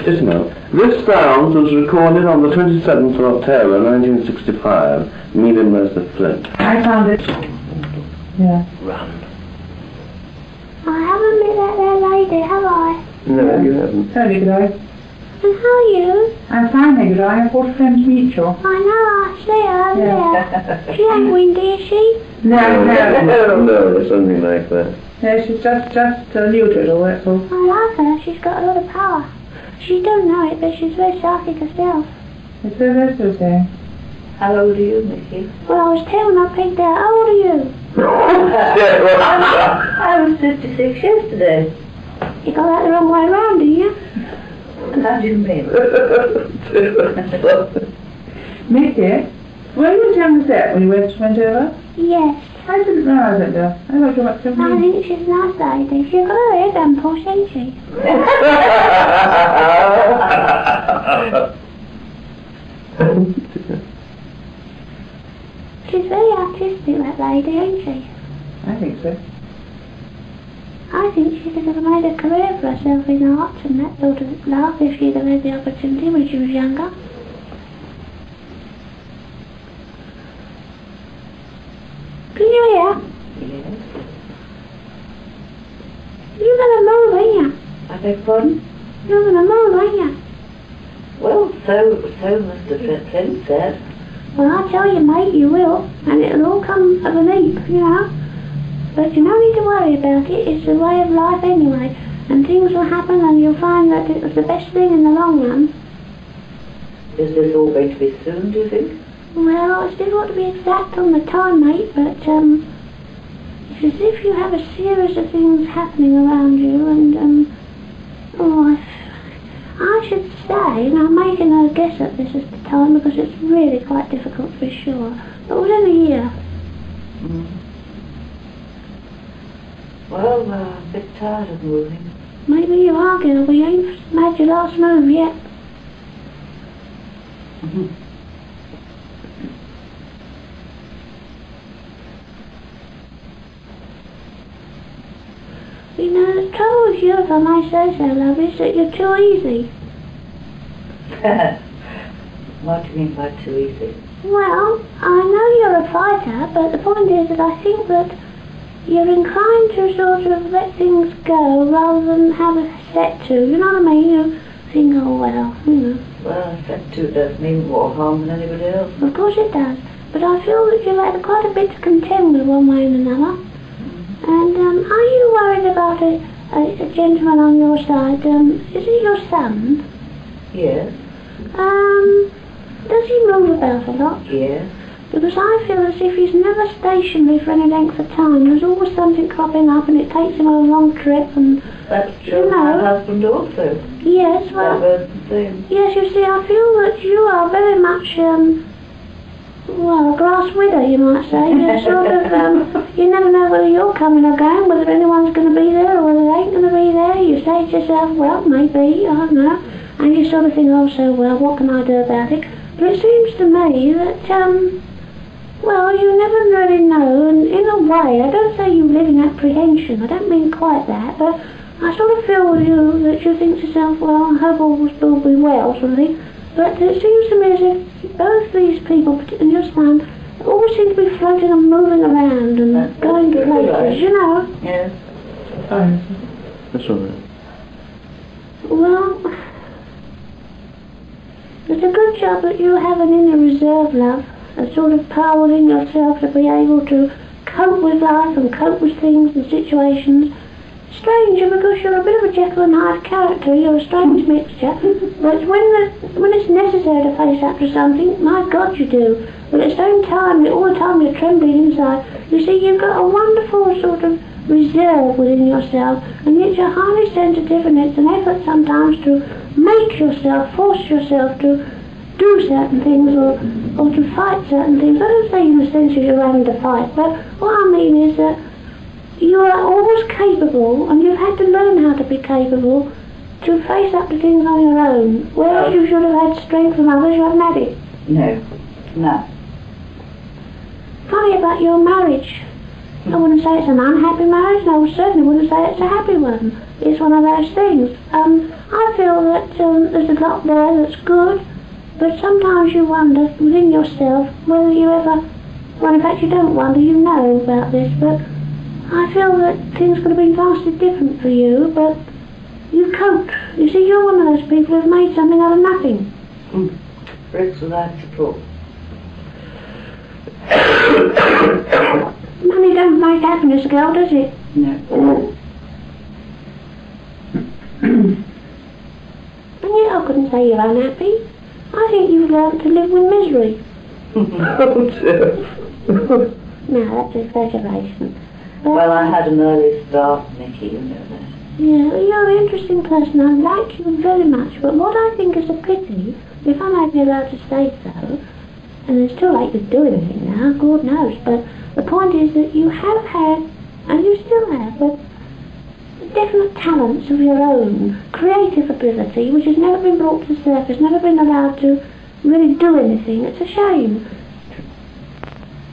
Yes, no. This sound was recorded on the 27th of October 1965, medium-res of Flint. I found it. Yeah. Run. I haven't met that there lady, have I? No, you haven't. Totally good eye. And how are you? I'm fine, good eye. I've bought a friend's mutual. I know, I see her there. She ain't windy, is she? No. No, it's something like that. No, she's just new to it all, that's all. I like her, she's got a lot of power. She don't know it, but she's very psychic herself. It's so that's what I'm saying. How old are you, Mickey? Well, I was 10 when I pegged out. How old are you? I was 56 yesterday. You got that the wrong way round, do you? How do you mean? Mickey, were you in town with that when you went over? Yes. I didn't realise it, though. I thought you were I think she's a nice lady. She's got her hair done, posh, ain't she? She's very artistic, that lady, ain't she? I think so. I think she could have made a career for herself in art and that sort of stuff if she'd have had the opportunity when she was younger. Can you hear? Yes. You're gonna move, ain't you? I beg pardon? You're gonna move, ain't you? Well, so Mr. Flint said. Well, I tell you, mate, you will, and it'll all come of an heap, you know. But you don't need to worry about it. It's the way of life anyway, and things will happen, and you'll find that it was the best thing in the long run. Is this all going to be soon, do you think? Well, it's difficult to be exact on the time, mate, but it's as if you have a series of things happening around you, and I should say, and I'm making a guess at this at the time because it's really quite difficult to be sure, but within a year. Mm. Well, a bit tired of moving. Maybe you are, girl, but you ain't made your last move yet. Mm-hmm. You know, the trouble with you, if I may say so, love, is that you're too easy. What do you mean by too easy? Well, I know you're a fighter, but the point is that I think that you're inclined to sort of let things go rather than have a set to. You know what I mean? You think, oh well, you know. Well, a set to does mean more harm than anybody else. Of course it does. But I feel that you've had quite a bit to contend with one way and another. And are you worried about a gentleman on your side? Is it your son? Yes. Does he move about a lot? Yes. Because I feel as if he's never stationary for any length of time. There's always something cropping up and it takes him on a long trip and... That's true. You know, my husband also. Yes, well... That was the same. Yes, you see, I feel that you are very much, well, a grass widow, you might say. You're sort of, you never know whether you're coming or going, whether anyone's going to be there or whether they ain't going to be there. You say to yourself, well, maybe, I don't know. And you sort of think, oh, so well, what can I do about it? But it seems to me that, well, you never really know, and in a way, I don't say you live in apprehension, I don't mean quite that, but I sort of feel with you that you think to yourself, well, I hope all will be well, sort of thing. But it seems to me as if both these people, and your son, always seem to be floating and moving around and going to places, right. you know. Yes. That's all right. Well, it's a good job that you have an inner reserve, love. A sort of power in yourself to be able to cope with life and cope with things and situations. Strange, because you're a bit of a Jekyll and Hyde character. You're a strange mixture. But when it's necessary to face up to something, my God, you do. But at the same time, all the time you're trembling inside. You see, you've got a wonderful sort of reserve within yourself, and yet you're highly sensitive, and it's an effort sometimes to make yourself, force yourself to do certain things or to fight certain things. I don't say in the sense that you're having to fight, but what I mean is that you are always capable, and you've had to learn how to be capable to face up to things on your own. Whereas you should have had strength from others, you haven't had it. No. Funny about your marriage. I wouldn't say it's an unhappy marriage, and I certainly wouldn't say it's a happy one. It's one of those things. I feel that there's a lot there that's good, but sometimes you wonder within yourself whether you ever, well, in fact you don't wonder, you know about this, but I feel that things could have been vastly different for you, but you coped. You see, you're one of those people who've made something out of nothing. Bricks without support. Money don't make happiness, girl, does it? No. And yet I couldn't say you're unhappy. I think you've learnt to live with misery. Oh dear. No, that's exaggeration. But, Well, I had an early start, Nicky, you know that. yeah, well, you're an interesting person. I like you very much. But what I think is a pity, if I may be allowed to say so, and it's too late to do anything now, God knows, but the point is that you have had, and you still have, but definite talents of your own, creative ability, which has never been brought to the surface, never been allowed to really do anything. It's a shame.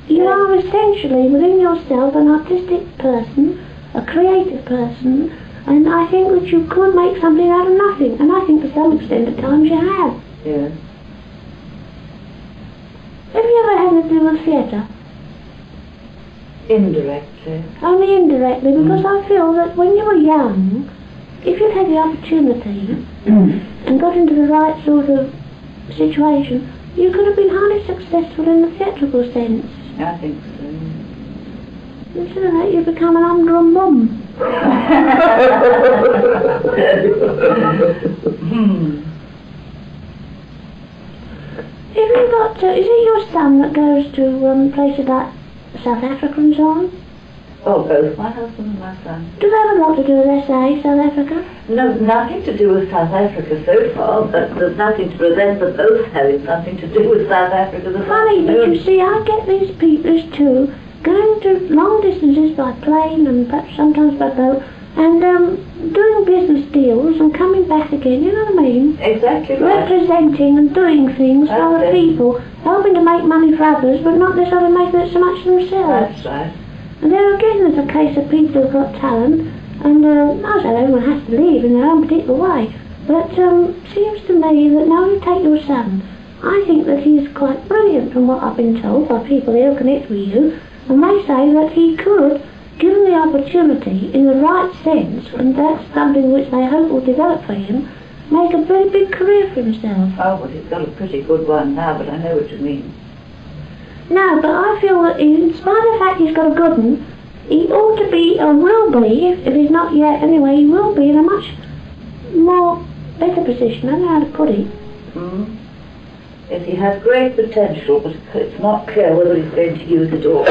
You are essentially, within yourself, an artistic person, a creative person, and I think that you could make something out of nothing, and I think to some extent at times you have. Yes. Have you ever had to do with theatre? Indirectly. Only indirectly, because I feel that when you were young, if you'd had the opportunity and got into the right sort of situation, you could have been highly successful in the theatrical sense. I think so. Instead of that, you become an humdrum mum. Have you got is it your son that goes to places like South Africa and so on? Oh, both my husband and my son. Do they have a lot to do with SA, South Africa? No, nothing to do with South Africa so far, but there's nothing to prevent them both having something to do with South Africa this Funny, but afternoon. you see, I get these people too, going to long distances by plane and perhaps sometimes by boat, and doing business deals and coming back again, you know what I mean? Exactly right. Representing and doing things for That's other it. people, helping to make money for others, but not necessarily making it so much for themselves. That's right. And there again there's a case of people who've got talent, and I say everyone has to live in their own particular way, but seems to me that now you take your son, I think that he's quite brilliant from what I've been told by people who connect with you, and they say that he could, given the opportunity in the right sense, and that's something which they hope will develop for him, make a very big career for himself. Oh, well, he's got a pretty good one now, but I know what you mean. No, but I feel that in spite of the fact he's got a good one, he ought to be, or will be, if he's not yet anyway, he will be in a much more better position. I don't know how to put it. Yes, he has great potential, but it's not clear whether he's going to use it all.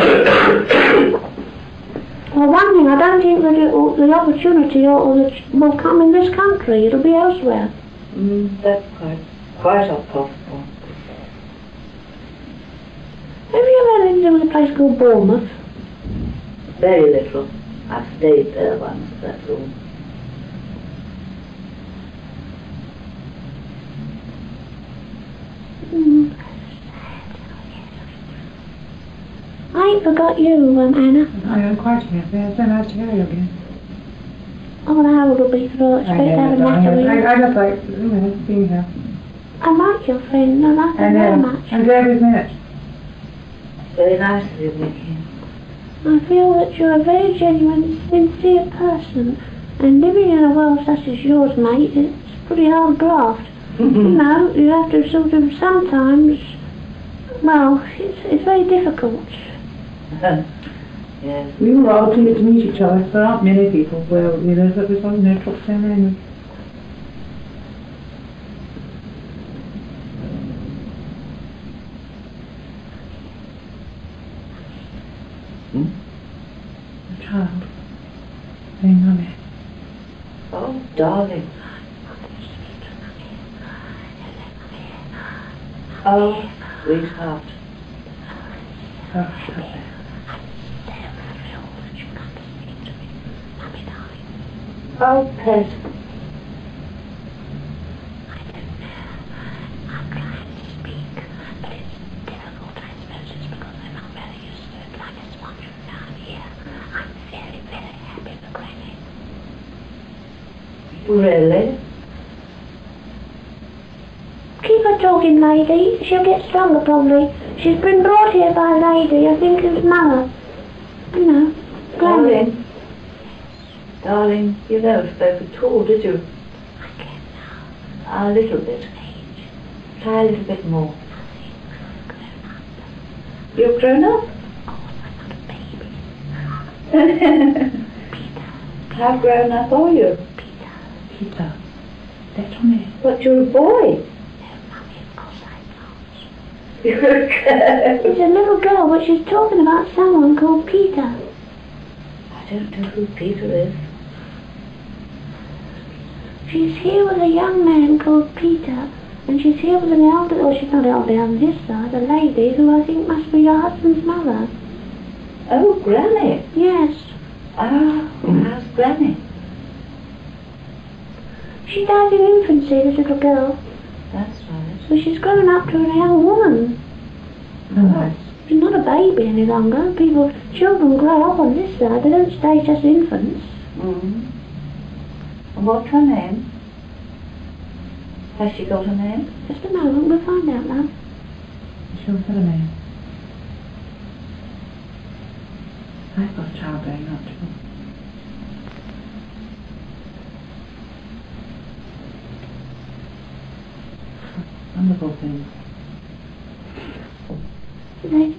Well, one thing, I don't think that the opportunity will come in this country. It'll be elsewhere. That's quite possible. Have you ever had anything to do with a place called Bournemouth? Very little. I've stayed there once, that's all. I ain't forgot you, Anna. I am quite happy. It's so nice to hear you again. Oh, well, Harold will be through. Expect to have a natter with you. I just like, being here. I like your friend. I like her very much. I'm glad we've met. Very nice of you, Nicky. I feel that you're a very genuine, sincere person, and living in a world such as yours, mate, it's pretty hard graft. You know, you have to sort of sometimes, well, it's very difficult. Yes. We were all pleased to meet each other. There aren't many people where we live that we sort of know talk the same language. The child saying mummy. Oh, darling. Oh, sweetheart. Oh, lovely. Oh, pet. I'm trying to speak, but it's difficult, I suppose, it's because I'm not very used to it, like it's wandering down here. Really? Keep her talking, lady. She'll get stronger probably. She's been brought here by a lady, I think it was Mother. You know, Granny. Darling, you never spoke at all, did you? I can't now. A little bit. Try a little bit more. You've grown up? How grown up are you? Peter. That's me. But you're a boy. You're a girl. She's a little girl, but she's talking about someone called Peter. I don't know who Peter is. She's here with a young man called Peter, and she's here with an elder, well, she's not elderly on this side, a lady who I think must be your husband's mother. Oh, Granny. Yes. Ah, how's Granny? She died in infancy, this little girl. That's right. So she's grown up to a young woman. Oh, nice. She's not a baby any longer. Children grow up on this side, they don't stay just infants. Mm. And what's her name? Has she got a name? Just a moment, we'll find out, love. She'll tell a name. I've got a child going up to them. Wonderful thing.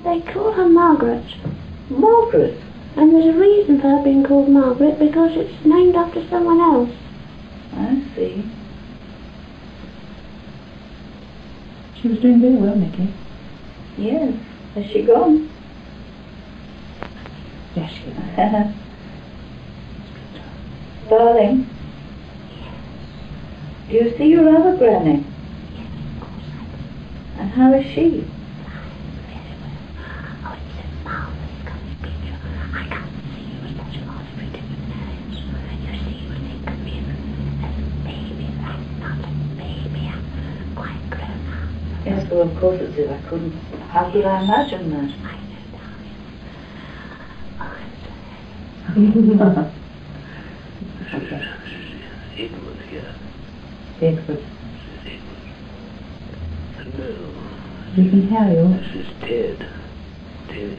They call her Margaret. Margaret. And there's a reason for her being called Margaret, because it's named after someone else. I see. She was doing very well, Nicky. Yes. Has she gone? Yes, she is. Darling. Do you see your other Granny? And how is she? Oh, it's a marvelous colored picture. I can't see you as much as three different names. You see, you think of me as a baby. I'm not a baby. I'm quite grown up. Yes, well, of course it is. I couldn't. How could I imagine that? I know, darling. Oh, I'm so happy. Edward here. Edward. Hello. We can hear you. This is Ted. Ted.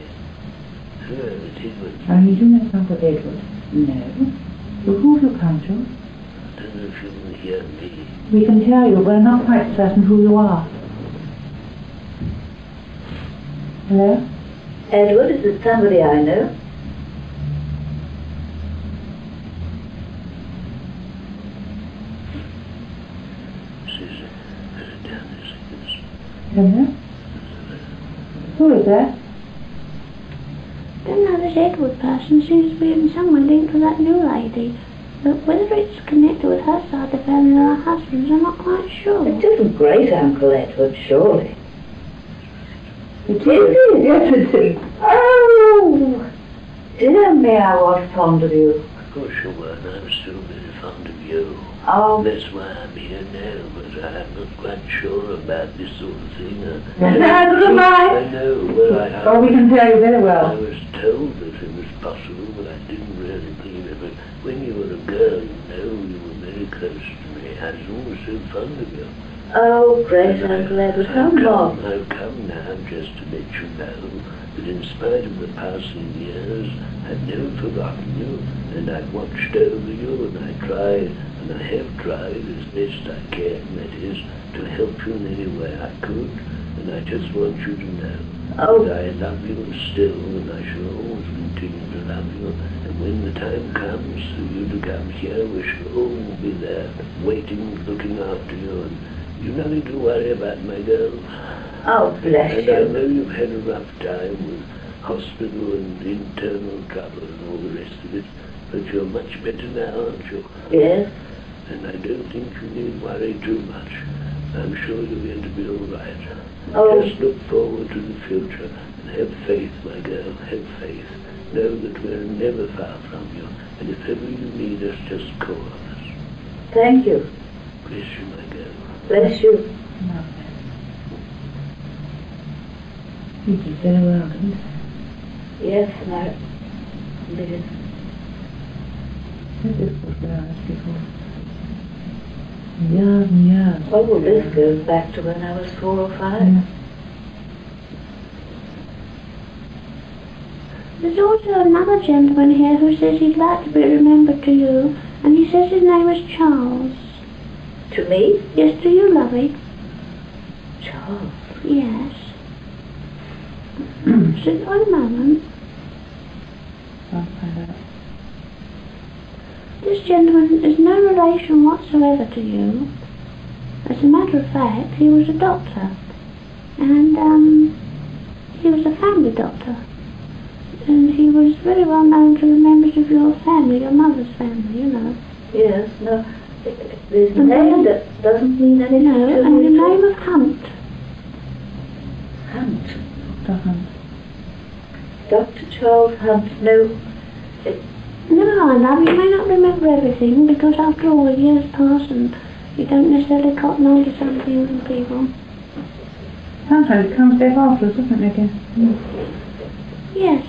Hello, it's Edward. And you do know Uncle Edward? No. Well, who have you come to? I don't know if you can hear me. We can hear you, but we're not quite certain who you are. Hello? Edward, is it somebody I know? Hello? Who is that? Don't know, this Edward person seems to be in some way linked with that new lady. But whether it's connected with her side of the family or her husband's, I'm not quite sure. It isn't great Uncle Edward, surely. It Is it? Yes, it is. Oh! Dear me, I was fond of you. Of course you were, and I'm still very fond of you. Oh, That's why I'm here now, but I'm not quite sure about this sort of thing. Neither am I know, well, Oh, we can hear you very I well. was told that it was possible, but I didn't really believe it. But when you were a girl, you were very close to me. I was always so fond of you. oh, great Uncle Edward, how long? I've come now just to let you know that in spite of the passing years, I've never forgotten you, and I've watched over you, and I tried, and I have tried as best I can, that is, to help you in any way I could, and I just want you to know Oh. that I love you still, and I shall always continue to love you, and when the time comes for you to come here, we shall all be there, waiting, looking after you, and you've nothing to worry about, my girl. Oh, bless And I you. know you've had a rough time with hospital and internal trouble and all the rest of it, but you're much better now, aren't you? Yes? And I don't think you need worry too much. I'm sure you're going to be all right. Oh. Just look forward to the future and have faith, my girl, have faith. Know that we're never far from you, and if ever you need us, just call on us. Thank you. Bless you, my girl. Bless you. No. You did very well, didn't you? Yes, no. Yes. This is what we are before. Years and years. Oh, well, this goes back to when I was 4 or 5. Yeah. There's also another gentleman here who says he'd like to be remembered to you, and he says his name is Charles. To me? Yes, to you, lovey. Charles. Yes. Sit one moment. I'll find out. This gentleman is no relation whatsoever to you. As a matter of fact, he was a doctor. And, he was a family doctor. And he was very well known to the members of your family, your mother's family, you know. Yes, no. His name that doesn't mean anything No, to and me. the name of Hunt. Hunt. Dr. Hunt. Dr. Charles Hunt. No. Never mind, love, you may not remember everything, because after all the years pass and you don't necessarily cotton on to some things and people. Sometimes it comes back after us, doesn't it, Nicky? Yes,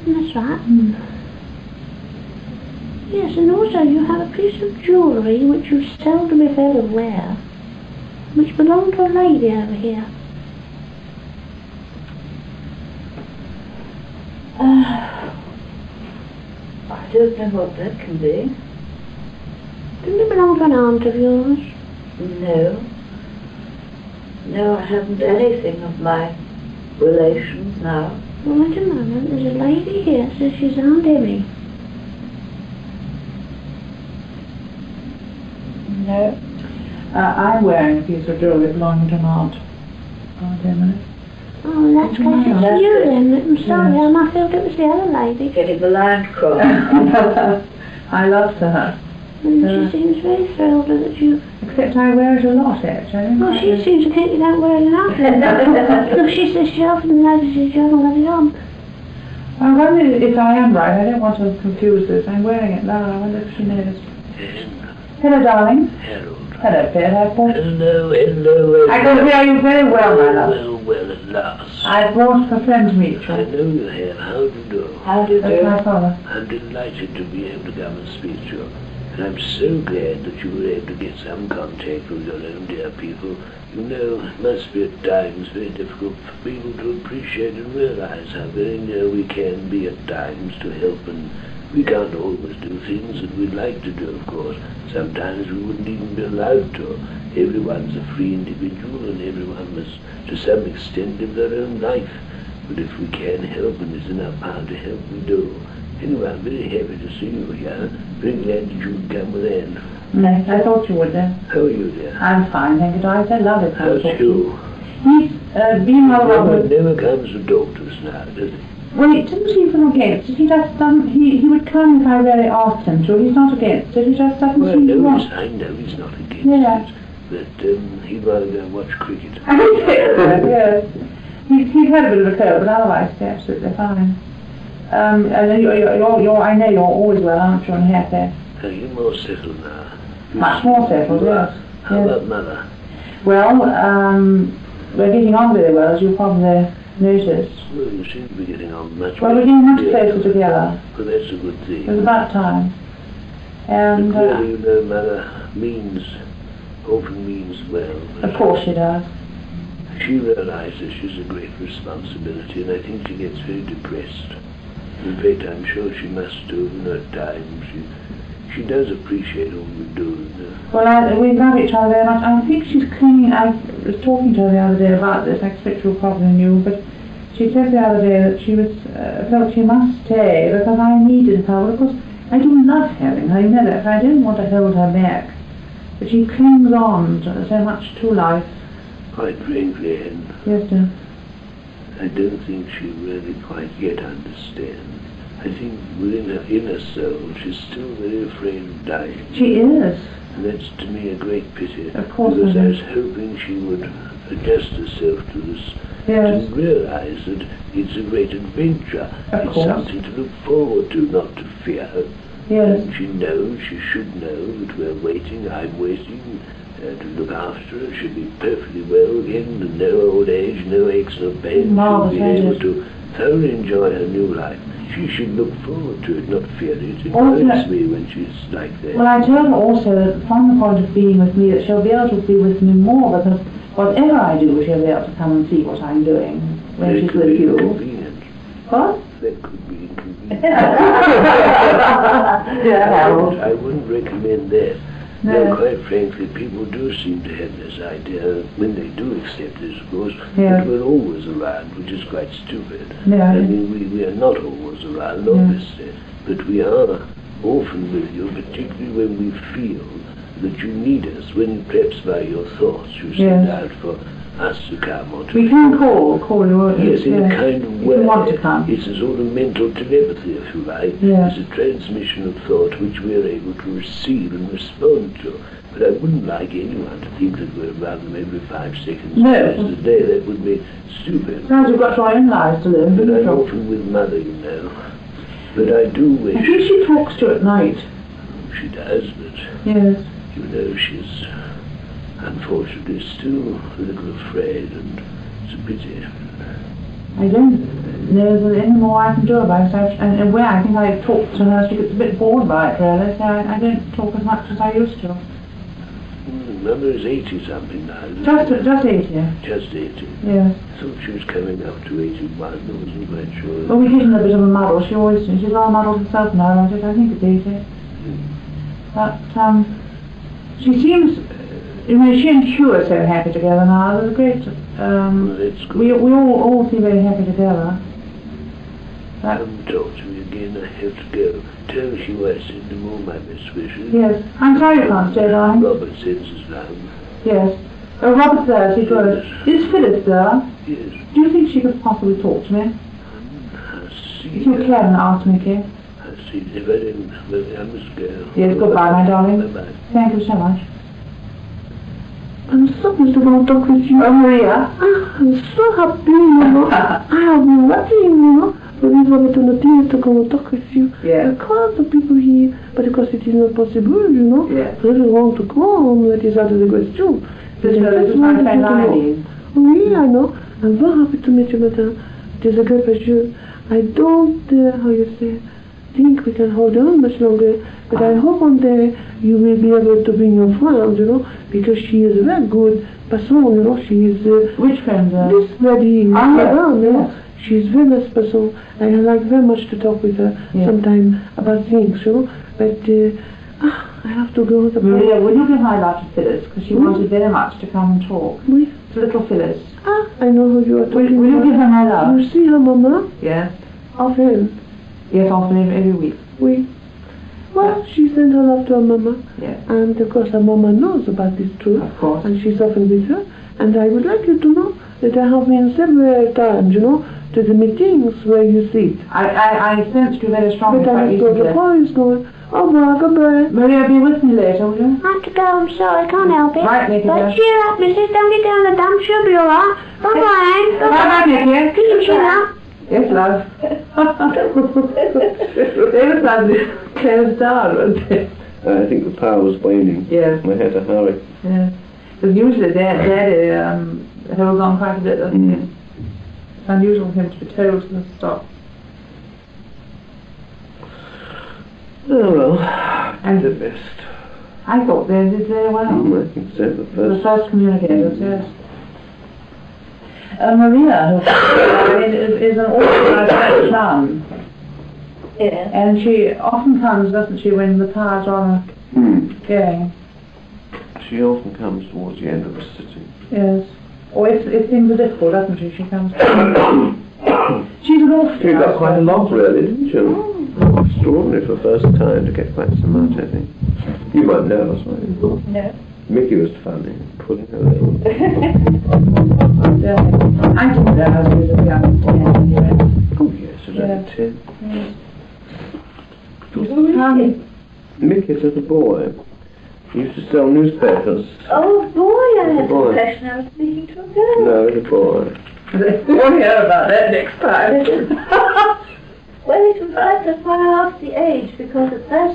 that's right. Mm. Yes, and also you have a piece of jewellery which you seldom if ever wear, which belonged to a lady over here. I don't know what that can be. Didn't it belong to an aunt of yours? No. No, I haven't anything of my relations now. Well, wait a moment, there's a lady here says she's Aunt Emmy. No. I'm wearing a piece of jewellery belonging to an aunt. Aunt Emily. Oh, in that case it's That's you it. then. I'm sorry, Yes. I thought it was the other lady. Getting the line crossed. I loved her. And she seems very thrilled that you... Except I wear it a lot, actually. Well, she seems to think you don't wear it enough. Look, she says she often notices you haven't got it on. I wonder if I am right. I don't want to confuse this. I'm wearing it now. I wonder if she knows. Hello, darling. Harold. Hello, Pet. I brought... Hello. I can hear you very well, my love. Well, at last. I brought a friend to meet I you. know you have. How do you do? How do you That's do? my father. I'm delighted to be able to come and speak to you. And I'm so glad that you were able to get some contact with your own dear people. You know, it must be at times very difficult for people to appreciate and realize how very near we can be at times to help, and we can't always do things that we'd like to do, of course. Sometimes we wouldn't even be allowed to. Everyone's a free individual and everyone must, to some extent, live their own life. But if we can help and it's in our power to help, we do. Anyway, I'm very happy to see you here. Very glad that you would come with Anne. I thought you would then. How are you, dear? I'm fine, thank you, darling. I love it. How's Hugh? He's been well Robert with... never comes to talk to us now, does he? Well, he didn't seem to be against it. He just doesn't... He would come if I really asked him to. He's not against it. He just doesn't Well, seem to want... I know he's not against Yeah. it. But he'd rather go and watch cricket. Yes. He's had a bit of a cold, but otherwise he's absolutely fine. And you're, I know you're always well, aren't you, and happy? Are you more settled now? Much more settled, yes. How Yes. about Mother? Well, we're getting on very well, as you probably noticed. Well, you seem to be getting on much Well, better. we're getting much closer together. Well, that's a good thing. It was about time. And, But really, you know, Mother often means well. of course she does. She realizes she's a great responsibility, and I think she gets very depressed. In fact, I'm sure she must do, at times. She does appreciate all we do. Well, we love each other very much. I think she's clinging. I was talking to her the other day about this. I expect you probably knew, but she said the other day that she was felt she must stay because I needed her. Well, of course, I do love having her. You know that. I don't want to hold her back. But she clings on so much to life. Quite frankly, Anne, Yes, dear. I don't think she really quite yet understands. I think within her inner soul, she's still very afraid of dying. She is. And that's to me a great pity. Of course, because I madam. was hoping she would adjust herself to this, Yes. to realize that it's a great adventure. Of It's course. something to look forward to, not to fear. Yes. And she knows, she should know that we're waiting, I'm waiting, to look after her. She'll be perfectly well again, and no old age, no aches, no pains. Marvelous, She'll be able to thoroughly enjoy her new life. She should look forward to it, not fear it. It hurts me when she's like that. Well, I told her also that from the point of being with me, that she'll be able to be with me more, because whatever I do, she'll be able to come and see what I'm doing when she's with you. Inconvenient. What? That could be inconvenient. Yeah. I wouldn't recommend that. No. No, quite frankly, people do seem to have this idea, when they do accept this, of course, Yeah. that we're always around, which is quite stupid. Yeah. I mean, we are not always around, obviously, but we are often with you, particularly when we feel that you need us, when perhaps by your thoughts you send out for us to come or to... We can call you. Yes, in a kind of way. If you want to come. It's a sort of mental telepathy, if you like. Yeah. It's a transmission of thought which we are able to receive and respond to. But I wouldn't like anyone to think that we're around them every 5 seconds twice a day. That would be stupid. Besides, you've got your own lives to live. But I'm often with Mother, you know. But I do wish... I think she talks to you at night. She does, but... Yes. You know, she's unfortunately still a little afraid, and it's a pity. I don't know there's any more I can do about it. And where I think I talked to her, she gets a bit bored by it, really. So I don't talk as much as I used to. Mother is 80-something now. Just 80. Just 80. Yes. I thought she was coming up to 81. I wasn't quite sure. Well, we give her a bit of a muddle. She's all muddled herself now, I think it's 80. But, she seems, you know, she and Hugh are so happy together now. There's a great, Well, that's good. we all seem very happy together. Come talk to me again. I have to go. Tell Hugh I send him all my best wishes. Yes. I'm sorry you can't stay, darling. Robert sends his love. Yes. Oh, Robert's there, she's good. Is Phyllis there? Yes. Do you think she could possibly talk to me? I see. If you can, ask Mickey. I see. If I didn't, well, I must go. Yes, goodbye, my darling. Bye-bye. Thank you so much. I'm so pleased to want to talk with you. Oh, Maria. I'm so happy, you know. I have been waiting, you know, for this opportunity to come and talk with you. Yeah. Because the people here, but because it is not possible, you know. Yeah. They don't want to come, that is out of the question. This is my friend Eileen. Oui, I know. I'm very happy to meet you, madame. It is a great pleasure. I don't, how you say, think we can hold on much longer, but I hope one day you will be able to bring your friend, you know, because she is a very good person, you know. She is Which friend? this lady, yes. madame, you know. She is very nice person, and I like very much to talk with her sometime about things, you know. But I have to go. Maria, will you give my love to Phyllis? Because she wanted very much to come and talk. Oui. It's little Phyllis. I know who you are talking Will you about. give her my love? You see her, Mama? Yes. Often. Yes, often every week. Oui. Well, she sent her love to her Mama. Yes. And of course her Mama knows about this truth. Of course. And she's often with her. And I would like you to know that I have been several times, you know, to the meetings where you sit. I sensed you very strongly But quite I thought the recently. boy is going, oh, bye, goodbye. Maria, be with me later, will you? I have to go, I'm sorry, I can't help it. Right, Nicky, But dear. cheer up, missus, don't get down the dump, she'll be alright. Bye-bye. Bye-bye, Nicky. Can you cheer up? Yes, love. They were suddenly closed down, weren't they? I think the power was waning. Yes. I had to hurry. Yeah. Because usually Daddy holds on quite a bit, doesn't he? It's unusual for him to be told to stop. Oh well, And the best. I thought they did very well. I think so, the The first. first communicators, yes. Maria, is an authorised nun. Yes. And she often comes, doesn't she, when the powers are going? She often comes towards the end of the sitting. Yes. Or if things are difficult, doesn't she? She comes. She's an awful. She got quite a lot, really, didn't you? Extraordinary for first time to get quite so much, I think. You weren't nervous, were you? No. Mickey was funny, pulling her in. I didn't know how she was a young 10 anyway. Oh yes, she's Yeah. only 10. Yes. Mickey's little boy. He used to sell newspapers. Oh boy, I had the Boy. impression I was speaking to a girl. No, little boy. We'll hear about that next time. Well, it was that's why I asked the age, because at that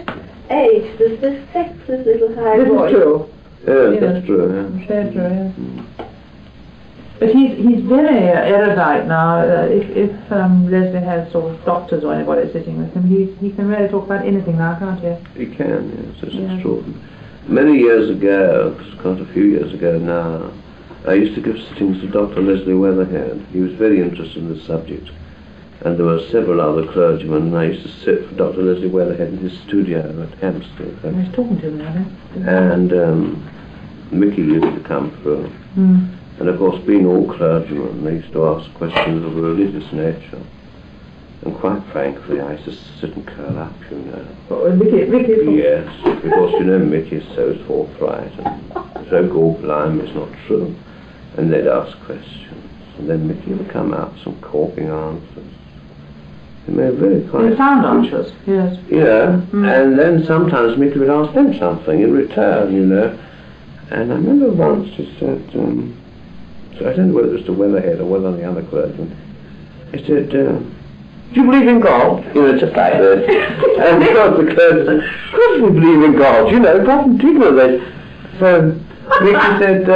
age there's this sexless little high This is voice. true. Yes, that's true, yeah. Very true, yeah. But he's very erudite now. If Leslie has sort of doctors or anybody sitting with him, he can really talk about anything now, can't he? He can, yes, it's extraordinary. Many years ago, quite a few years ago now, I used to give sittings to Dr. Leslie Weatherhead. He was very interested in the subject. And there were several other clergymen, and I used to sit for Dr. Leslie Weatherhead in his studio at Hampstead. I was talking to him now, And Mickey used to come through. And of course, being all clergymen, they used to ask questions of a religious nature. And quite frankly, I used to sit and curl up, you know. Oh, Mickey? Yes, because you know Mickey is so forthright and so gall-blind, it's not true. And they'd ask questions, and then Mickey would come out with some corking answers. He made very quite... sound answers, yes. Yeah, and then sometimes Mickey would ask them something in return, you know. And I remember once he said, so I don't know whether it was to Weatherhead or whether the other clergyman, he said, do you believe in God? You know, just like this. And because the clergy said, of course we believe in God, you know, quite particularly. So Mickey said,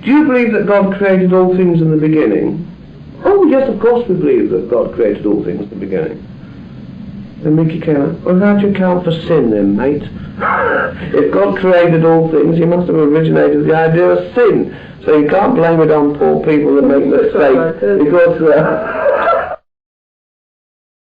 do you believe that God created all things in the beginning? Oh yes, of course we believe that God created all things in the beginning. Then Mickey came out, well how do you account for sin then, mate? If God created all things, he must have originated the idea of sin. So you can't blame it on poor people that make mistakes, because